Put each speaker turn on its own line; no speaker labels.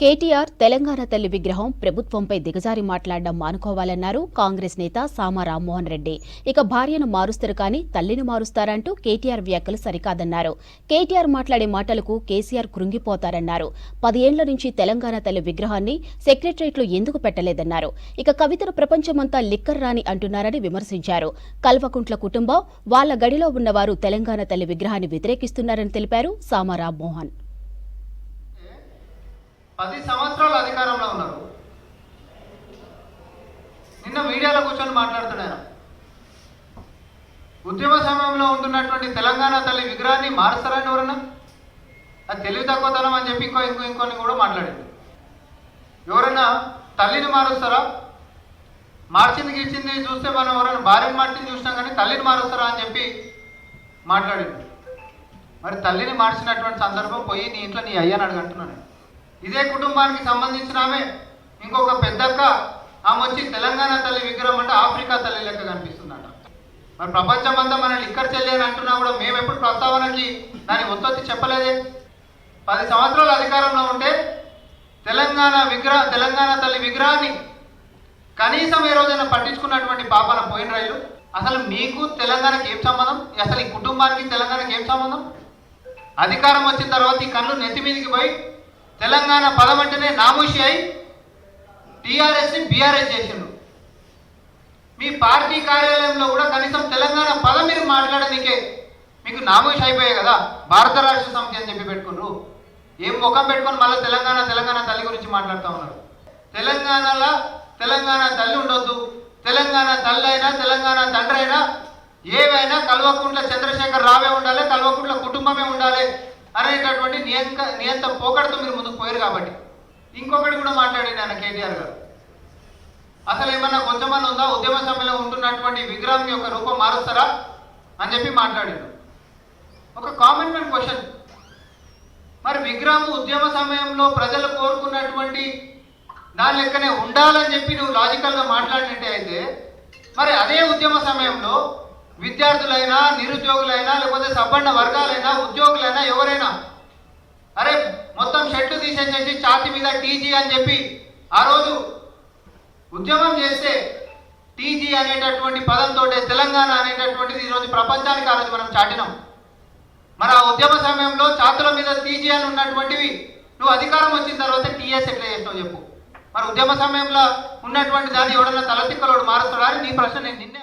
కేటీఆర్ తెలంగాణ తల్లి విగ్రహం ప్రభుత్వంపై దిగజారి మాట్లాడడం మానుకోవాలన్నారు కాంగ్రెస్ నేత సామ రామ్మోహన్ రెడ్డి. ఇక భార్యను మారుస్తారు కానీ తల్లిని మారుస్తారంటూ కేటీఆర్ వ్యాఖ్యలు సరికాదన్నారు. కేటీఆర్ మాట్లాడే మాటలకు కేసీఆర్ కృంగిపోతారన్నారు. 10 ఏళ్ల నుంచి తెలంగాణ తల్లి విగ్రహాన్ని సెక్రటరియట్లో ఎందుకు పెట్టలేదన్నారు. ఇక కవితను ప్రపంచమంతా లిక్కర్ రాని అంటున్నారని విమర్శించారు. కల్వకుంట్ల కుటుంబం వాళ్ల గడిలో ఉన్నవారు తెలంగాణ తల్లి విగ్రహాన్ని వ్యతిరేకిస్తున్నారని తెలిపారు సామ రామ్మోహన్.
10 సంవత్సరాల అధికారంలో ఉన్నారు. నిన్న మీడియాలో కూర్చొని మాట్లాడుతున్నాను. ఉద్యమ సమయంలో ఉంటున్నటువంటి తెలంగాణ తల్లి విగ్రహాన్ని మారుస్తారని ఎవరన్నా? అది తెలివి తక్కువతనం అని చెప్పి ఇంకొని కూడా మాట్లాడింది. ఎవరైనా తల్లిని మారుస్తారా? మార్చింది గీచింది చూస్తే మనం ఎవరైనా భార్యను మార్చింది చూసినాం కానీ తల్లిని మారుస్తారా అని చెప్పి మాట్లాడింది. మరి తల్లిని మార్చినటువంటి సందర్భం పోయి నీ ఇంట్లో నీ అయ్యని అడగంటున్నాను. ఇదే కుటుంబానికి సంబంధించిన ఆమె ఇంకొక పెద్దక్క ఆమె వచ్చి తెలంగాణ తల్లి విగ్రహం అంటే ఆఫ్రికా తల్లి లెక్క కనిపిస్తుందట. మరి ప్రపంచం అంతా మన లిక్కర్ చెల్లి అని అంటున్నా కూడా మేము ఎప్పుడు ప్రస్తావనకి దాన్ని ఒత్తొత్తి చెప్పలేదే. 10 సంవత్సరాల అధికారంలో ఉంటే తెలంగాణ తల్లి విగ్రహాన్ని కనీసం ఏ రోజైనా పట్టించుకున్నటువంటి పాపన పోయిన రైలు. అసలు మీకు తెలంగాణకి ఏం సంబంధం? అసలు ఈ కుటుంబానికి తెలంగాణకి ఏం సంబంధం? అధికారం వచ్చిన తర్వాత ఈ కళ్ళు నెత్తి మీదకి పోయి తెలంగాణ పదం అంటేనే నామూషి అయి టీఆర్ఎస్ని బీఆర్ఎస్ చేసిండు. మీ పార్టీ కార్యాలయంలో కూడా కనీసం తెలంగాణ పదం మీరు మాట్లాడనీకే మీకు నామూషి అయిపోయాయి కదా. భారత రాష్ట్ర సమితి అని చెప్పి పెట్టుకున్నారు. ఏం ముఖం పెట్టుకొని మళ్ళీ తెలంగాణ తల్లి గురించి మాట్లాడుతూ ఉన్నారు. తెలంగాణలో తెలంగాణ తల్లి ఉండొద్దు, తెలంగాణ తల్లి అయినా తెలంగాణ తండ్రి అయినా ఏవైనా కల్వకుంట్ల చంద్రశేఖర్ రావే ఉండాలి, కల్వకుంట్ల కుటుంబమే ఉండాలి అనేటటువంటి నియంత పోకడతో మీరు ముందుకు పోయారు. కాబట్టి ఇంకొకటి కూడా మాట్లాడింది ఆయన కేటీఆర్ గారు. అసలు ఏమన్నా కొంచెమన్నా ఉందా? ఉద్యమ సమయంలో ఉంటున్నటువంటి విగ్రహం యొక్క రూపం మారుస్తారా అని చెప్పి మాట్లాడాడు. ఒక కామన్ క్వశ్చన్, మరి విగ్రహం ఉద్యమ సమయంలో ప్రజలు కోరుకున్నటువంటి దాని లెక్కనే ఉండాలని చెప్పి నువ్వు లాజికల్గా మాట్లాడినట్టే అయితే మరి అదే ఉద్యమ సమయంలో విద్యార్థులైనా నిరుద్యోగులైనా లేకపోతే సబ్బండ వర్గాలైనా ఉద్యోగులైనా ఎవరైనా అరే మొత్తం షర్ట్లు తీసేసేసి ఛాతి మీద టీజీ అని చెప్పి ఆ రోజు ఉద్యమం చేస్తే టీజీ అనేటటువంటి పదంతో తెలంగాణ అనేటటువంటిది ఈరోజు ప్రపంచానికి ఆ రోజు మనం చాటినాం. మరి ఆ ఉద్యమ సమయంలో ఛాతుల మీద టీజీ అని ఉన్నటువంటివి నువ్వు అధికారం వచ్చిన తర్వాత టీఎస్ ఎట్లా చేస్తావు చెప్పు. మరి ఉద్యమ సమయంలో ఉన్నటువంటి దాన్ని ఎవడన్నా తలతిక్కలోడు మారుస్తాడా అని నీ ప్రశ్న నేను నిన్నే